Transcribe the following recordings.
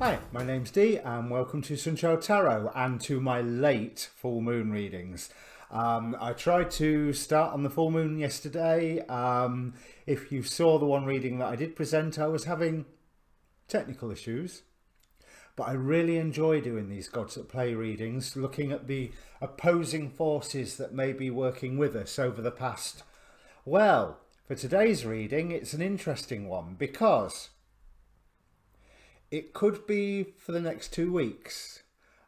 Hi, my name's Dee and welcome to Untitled Tarot and to my late full moon readings. I tried to start on the full moon yesterday. If you saw the one reading that I did present, I was having technical issues. But I really enjoy doing these Gods at Play readings, looking at the opposing forces that may be working with us over the past. Well, for today's reading, it's an interesting one because it could be for the next 2 weeks,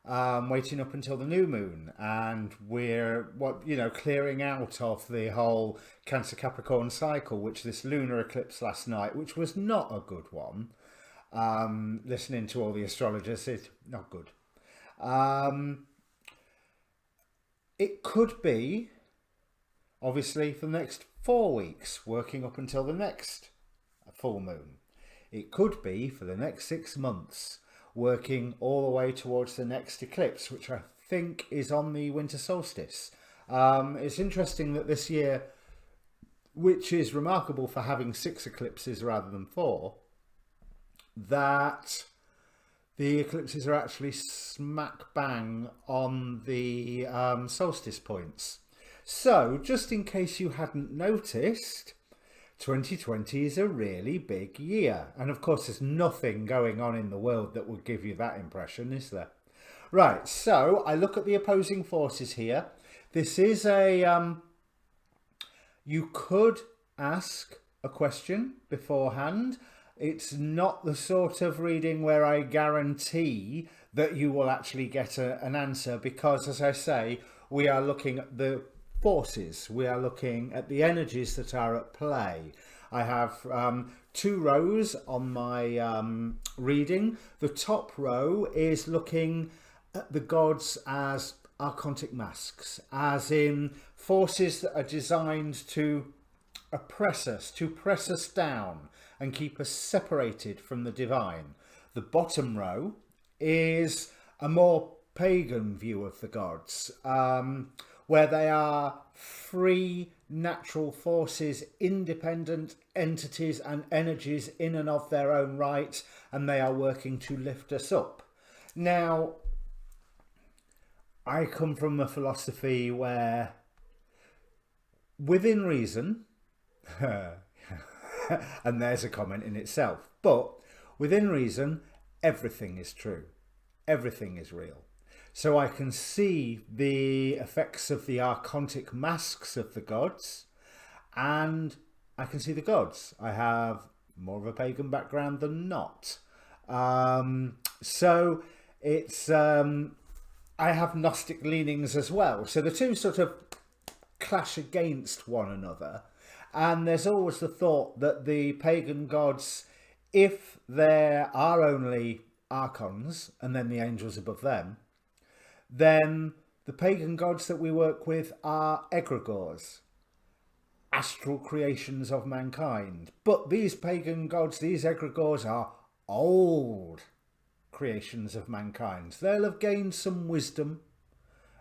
waiting up until the new moon, and we're clearing out of the whole Cancer Capricorn cycle, which this lunar eclipse last night, which was not a good one. Listening to all the astrologers, it's not good. It could be, obviously, for the next 4 weeks, working up until the next full moon. It could be for the next 6 months, working all the way towards the next eclipse, which I think is on the winter solstice. It's interesting that this year, which is remarkable for having 6 eclipses rather than 4, that the eclipses are actually smack bang on the solstice points. So, just in case you hadn't noticed, 2020 is a really big year. And of course, there's nothing going on in the world that would give you that impression, is there? Right, so I look at the opposing forces here. This is a... you could ask a question beforehand. It's not the sort of reading where I guarantee that you will actually get an answer because, as I say, we are looking at the forces. We are looking at the energies that are at play. I have 2 rows on my reading. The top row is looking at the gods as archontic masks, as in forces that are designed to oppress us, to press us down and keep us separated from the divine. The bottom row is a more pagan view of the gods, where they are free natural forces, independent entities and energies in and of their own right, and they are working to lift us up. Now, I come from a philosophy where, within reason, and there's a comment in itself, but within reason, everything is true. Everything is real. So I can see the effects of the archontic masks of the gods, and I can see the gods. I have more of a pagan background than not. So it's I have Gnostic leanings as well. So the two sort of clash against one another. And there's always the thought that the pagan gods, if there are only archons and then the angels above them, then the pagan gods that we work with are egregores, astral creations of mankind. But these pagan gods, these egregores, are old creations of mankind. They'll have gained some wisdom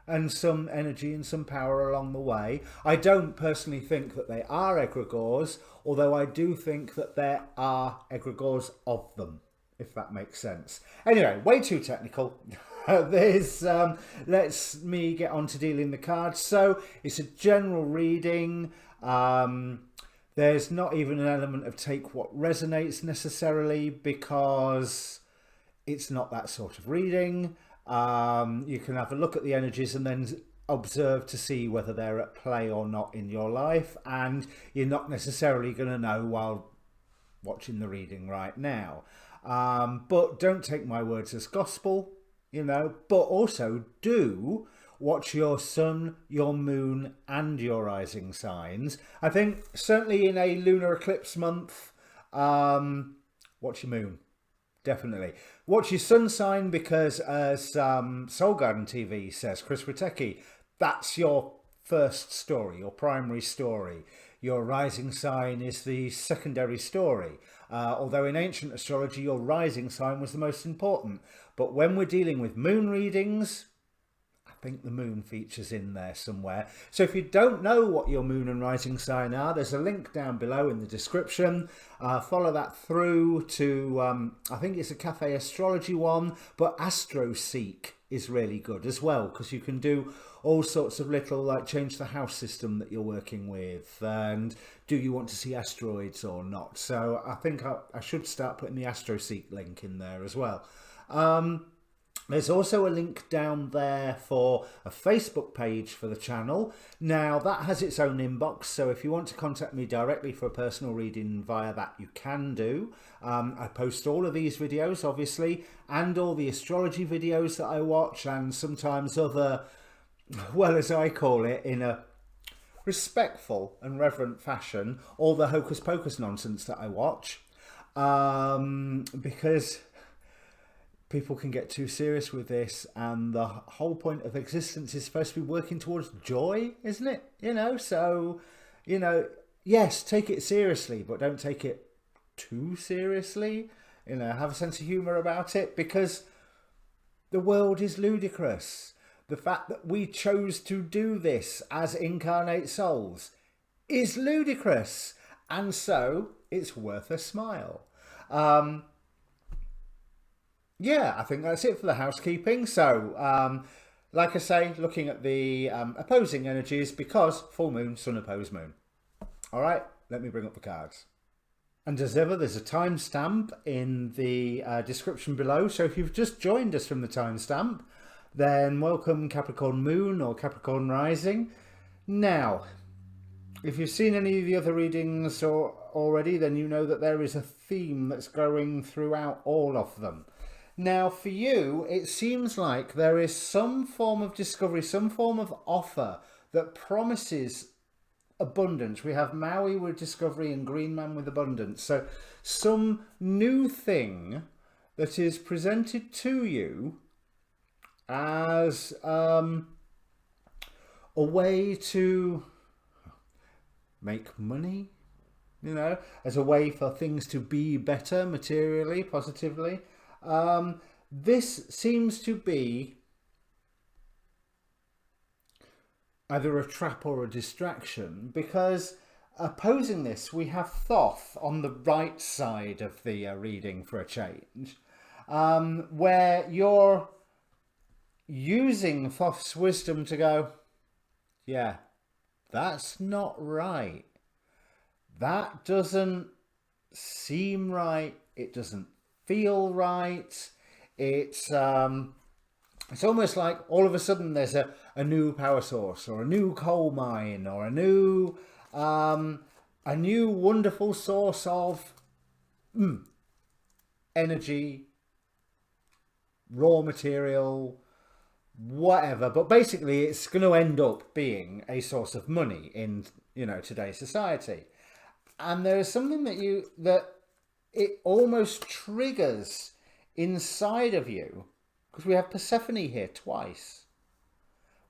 and some energy and some power along the way. I don't personally think that they are egregores, although I do think that there are egregores of them, if that makes sense. Anyway, way too technical. Let's me get on to dealing the cards. So it's a general reading. There's not even an element of take what resonates necessarily because it's not that sort of reading. You can have a look at the energies and then observe to see whether they're at play or not in your life, and you're not necessarily going to know while watching the reading right now. But don't take my words as gospel, but also do watch your sun, your moon and your rising signs. I think certainly in a lunar eclipse month, watch your moon. Definitely. Watch your sun sign because, as Soul Garden TV says, Chris Witecki, that's your first story, your primary story. Your rising sign is the secondary story. Although in ancient astrology, your rising sign was the most important. But when we're dealing with moon readings, I think the moon features in there somewhere. So if you don't know what your moon and rising sign are, there's a link down below in the description. Follow that through to, I think it's a Cafe Astrology one, but AstroSeek is really good as well, because you can do all sorts of little, like change the house system that you're working with, and do you want to see asteroids or not. So I think I should start putting the AstroSeek link in there as well. There's also a link down there for a Facebook page for the channel. Now that has its own inbox, so if you want to contact me directly for a personal reading via that, you can do. I post all of these videos obviously, and all the astrology videos that I watch, and sometimes other, well, as I call it, in a respectful and reverent fashion, all the hocus pocus nonsense that I watch, because people can get too serious with this, and the whole point of existence is supposed to be working towards joy, isn't it? You know, so, you know, yes, take it seriously, but don't take it too seriously. You know, have a sense of humour about it, because the world is ludicrous. The fact that we chose to do this as incarnate souls is ludicrous, and so it's worth a smile. Yeah, I think that's it for the housekeeping. So, like I say, looking at the opposing energies, because full moon, sun opposed moon. All right, let me bring up the cards. And as ever, there's a timestamp in the description below. So if you've just joined us from the timestamp, then welcome Capricorn Moon or Capricorn Rising. Now, if you've seen any of the other readings already, then you know that there is a theme that's going throughout all of them. Now, for you, it seems like there is some form of discovery, some form of offer that promises abundance. We have Maui with discovery and Green Man with abundance. So some new thing that is presented to you as a way to make money, you know, as a way for things to be better materially, positively. This seems to be either a trap or a distraction, because opposing this we have Thoth on the right side of the reading for a change, where you're using Thoth's wisdom to go, yeah, that's not right. That doesn't seem right. It doesn't feel right. It's almost like all of a sudden there's a new power source, or a new coal mine, or a new wonderful source of energy, raw material, whatever. But basically it's going to end up being a source of money in, you know, today's society. And there is something that it almost triggers inside of you, because we have Persephone here twice,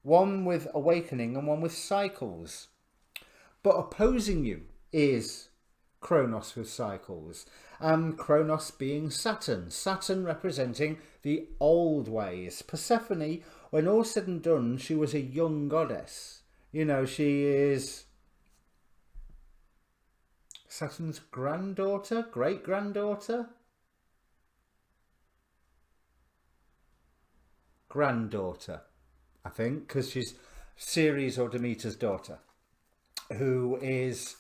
one with awakening and one with cycles, but opposing you is Kronos with cycles, and Kronos being Saturn representing the old ways. Persephone, when all's said and done, she was a young goddess. You know, she is Saturn's granddaughter, great-granddaughter? Granddaughter, I think, because she's Ceres or Demeter's daughter, who is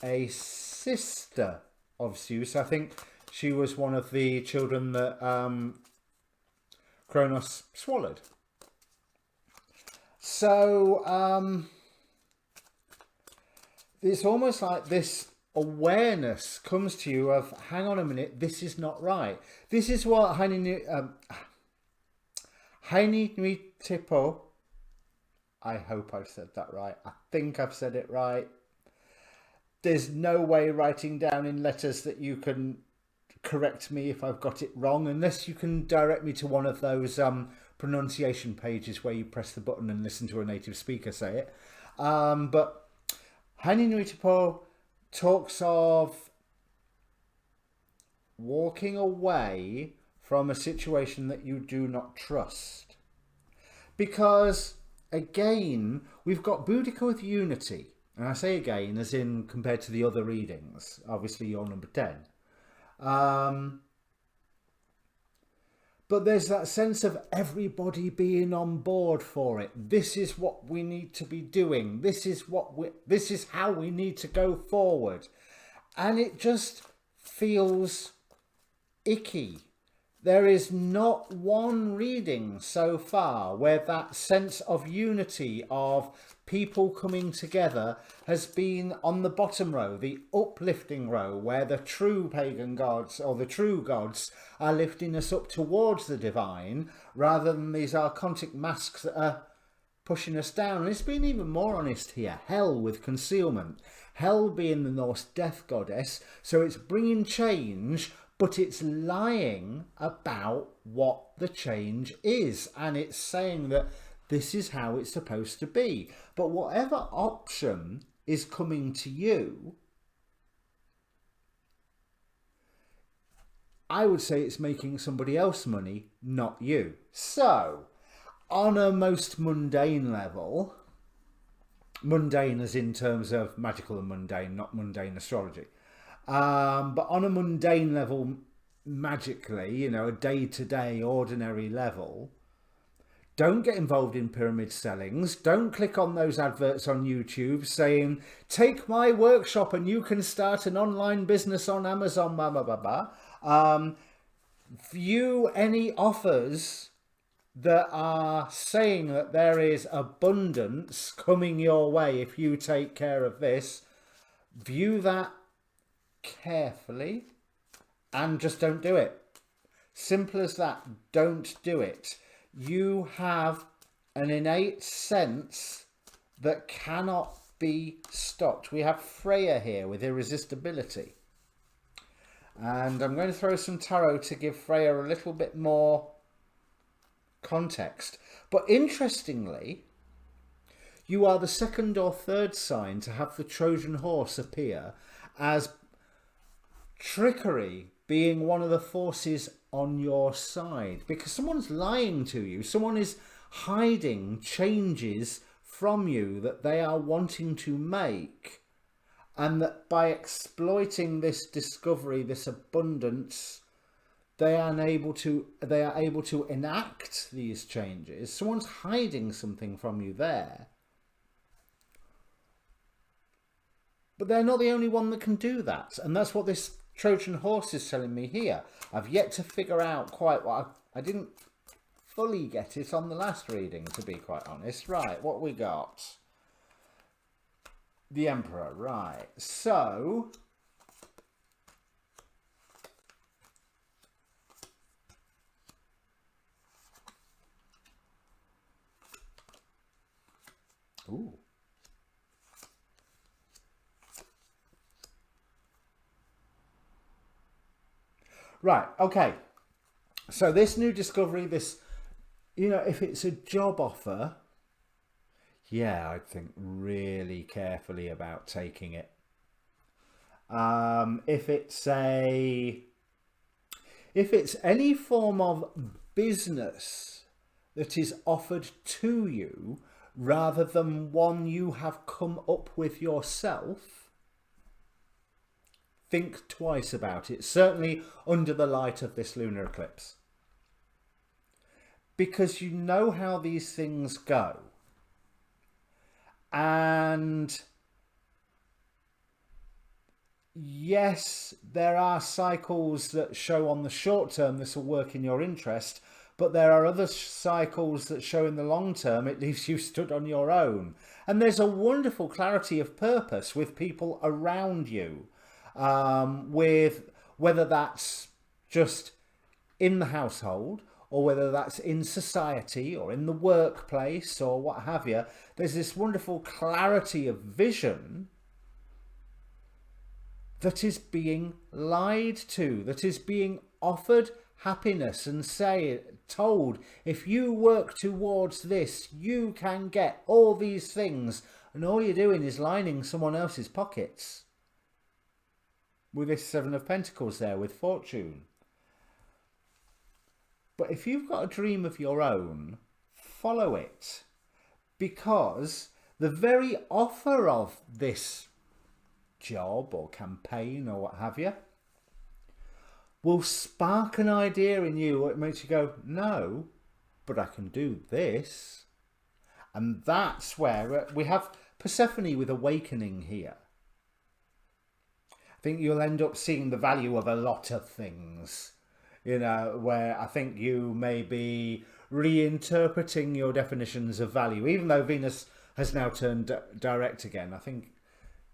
a sister of Zeus. I think she was one of the children that Kronos swallowed. So it's almost like this awareness comes to you of, hang on a minute, this is not right. This is what Haini Nui Tipo, I hope I've said that right. I think I've said it right. There's no way writing down in letters that you can correct me if I've got it wrong, unless you can direct me to one of those pronunciation pages where you press the button and listen to a native speaker say it. But Haini Nui Tipo talks of walking away from a situation that you do not trust. Because, again, we've got Boudica with unity. And I say again, as in compared to the other readings. Obviously, you're number 10. But there's that sense of everybody being on board for it. This is what we need to be doing. This is how we need to go forward. And it just feels icky. There is not one reading so far where that sense of unity, of people coming together, has been on the bottom row, the uplifting row, where the true pagan gods or the true gods are lifting us up towards the divine, rather than these archontic masks that are pushing us down. And it's been even more honest here. Hell with concealment. Hell being the Norse death goddess. So it's bringing change, but it's lying about what the change is. And it's saying that this is how it's supposed to be. But whatever option is coming to you, I would say it's making somebody else money, not you. So, on a most mundane level, mundane as in terms of magical and mundane, not mundane astrology. But on a mundane level, magically, you know, a day-to-day ordinary level, don't get involved in pyramid sellings. Don't click on those adverts on YouTube saying, take my workshop and you can start an online business on Amazon, blah, blah, blah, blah. View any offers that are saying that there is abundance coming your way if you take care of this. View that carefully and just don't do it. Simple as that. Don't do it. You have an innate sense that cannot be stopped. We have Freya here with irresistibility. And I'm going to throw some tarot to give Freya a little bit more context. But interestingly, you are the second or third sign to have the Trojan horse appear as trickery being one of the forces on your side, because someone's lying to you. Someone is hiding changes from you that they are wanting to make, and that by exploiting this discovery, this abundance, they are able to enact these changes. Someone's hiding something from you there. But they're not the only one that can do that. And that's what this Trojan horse is telling me here. I've yet to figure out quite what I didn't fully get it on the last reading, to be quite honest. Right, what we got? The Emperor, right. So ooh. Right, okay. So this new discovery, this, you know, if it's a job offer, yeah, I'd think really carefully about taking it. If it's any form of business that is offered to you rather than one you have come up with yourself, think twice about it, certainly under the light of this lunar eclipse. Because you know how these things go. And yes, there are cycles that show on the short term this will work in your interest, but there are other cycles that show in the long term it leaves you stood on your own. And there's a wonderful clarity of purpose with people around you. With whether that's just in the household or whether that's in society or in the workplace or what have you, there's this wonderful clarity of vision that is being lied to, that is being offered happiness and told, if you work towards this, you can get all these things, and all you're doing is lining someone else's pockets. With this Seven of Pentacles there, with fortune. But if you've got a dream of your own, follow it, because the very offer of this job or campaign or what have you will spark an idea in you. It makes you go, no, but I can do this. And that's where we have Persephone with awakening here. I think you'll end up seeing the value of a lot of things, you know, where I think you may be reinterpreting your definitions of value, even though Venus has now turned direct again. I think,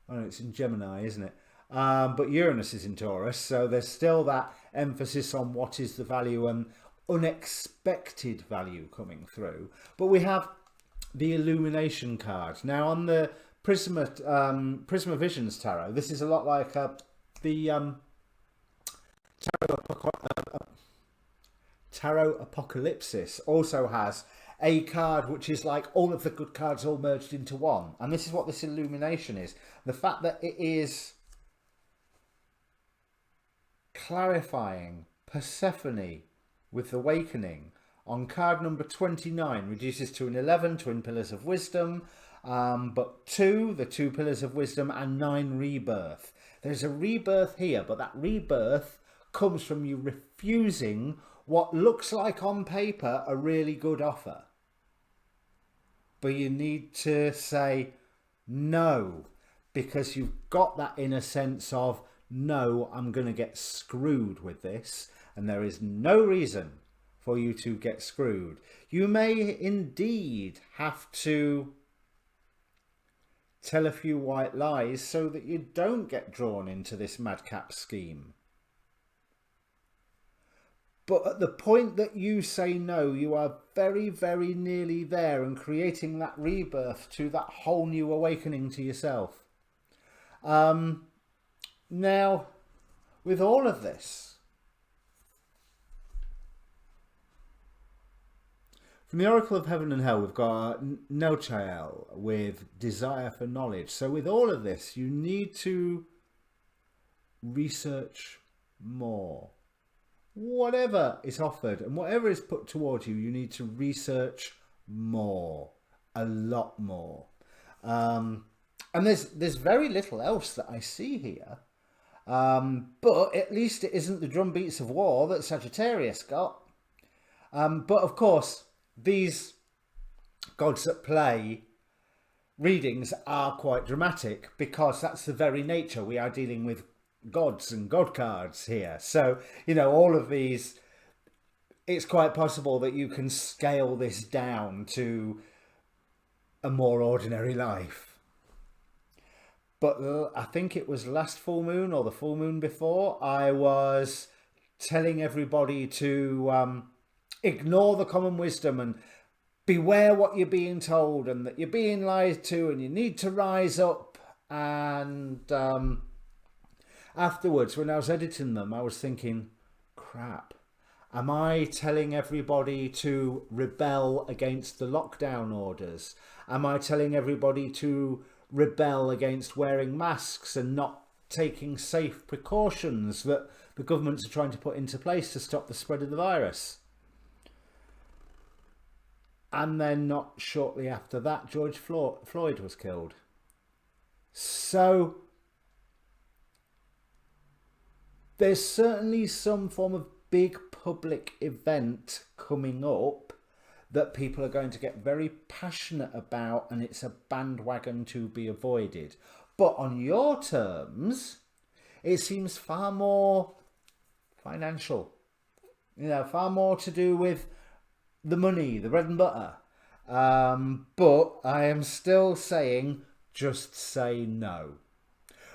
oh, it's in Gemini, isn't it? But Uranus is in Taurus, so there's still that emphasis on what is the value and unexpected value coming through. But we have the Illumination card. Now on the Prisma Visions Tarot, this is a lot like the Tarot Apocalypsis also has a card which is like all of the good cards all merged into one. And this is what this Illumination is. The fact that it is clarifying Persephone with Awakening on card number 29 reduces to an 11 Twin Pillars of Wisdom, but 2, the 2 Pillars of Wisdom, and 9 Rebirth. There's a rebirth here, but that rebirth comes from you refusing what looks like on paper a really good offer. But you need to say no, because you've got that inner sense of, no, I'm going to get screwed with this, and there is no reason for you to get screwed. You may indeed have to tell a few white lies so that you don't get drawn into this madcap scheme. But at the point that you say no, you are very, very nearly there and creating that rebirth to that whole new awakening to yourself. Now, with all of this, from the Oracle of Heaven and Hell, we've got Nochael with desire for knowledge. So with all of this, you need to research more. Whatever is offered and whatever is put towards you, you need to research more, a lot more. And there's very little else that I see here. But at least it isn't the drum beats of war that Sagittarius got. But of course, these Gods at Play readings are quite dramatic, because that's the very nature. We are dealing with gods and god cards here. So, you know, all of these, it's quite possible that you can scale this down to a more ordinary life. But I think it was last full moon or the full moon before, I was telling everybody to ignore the common wisdom and beware what you're being told, and that you're being lied to, and you need to rise up. And afterwards, when I was editing them, I was thinking, crap, am I telling everybody to rebel against the lockdown orders? Am I telling everybody to rebel against wearing masks and not taking safe precautions that the governments are trying to put into place to stop the spread of the virus? And then not shortly after that, George Floyd was killed. So there's certainly some form of big public event coming up that people are going to get very passionate about, and it's a bandwagon to be avoided. But on your terms, it seems far more financial, you know, far more to do with the money, the bread and butter. But I am still saying, just say no.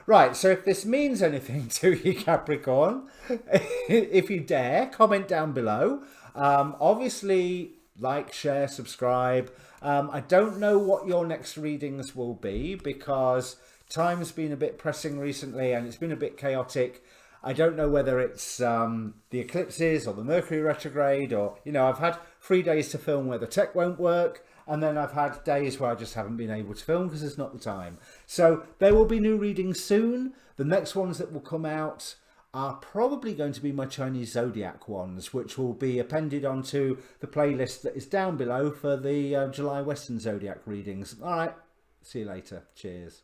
Right, so if this means anything to you, Capricorn, if you dare, comment down below. Obviously, like, share, subscribe. I don't know what your next readings will be, because time's been a bit pressing recently and it's been a bit chaotic. I don't know whether it's the eclipses or the Mercury retrograde, or, you know, I've had 3 days to film where the tech won't work, and then I've had days where I just haven't been able to film because there's not the time. So there will be new readings soon. The next ones that will come out are probably going to be my Chinese zodiac ones, which will be appended onto the playlist that is down below for the July Western zodiac readings. All right, see you later. Cheers.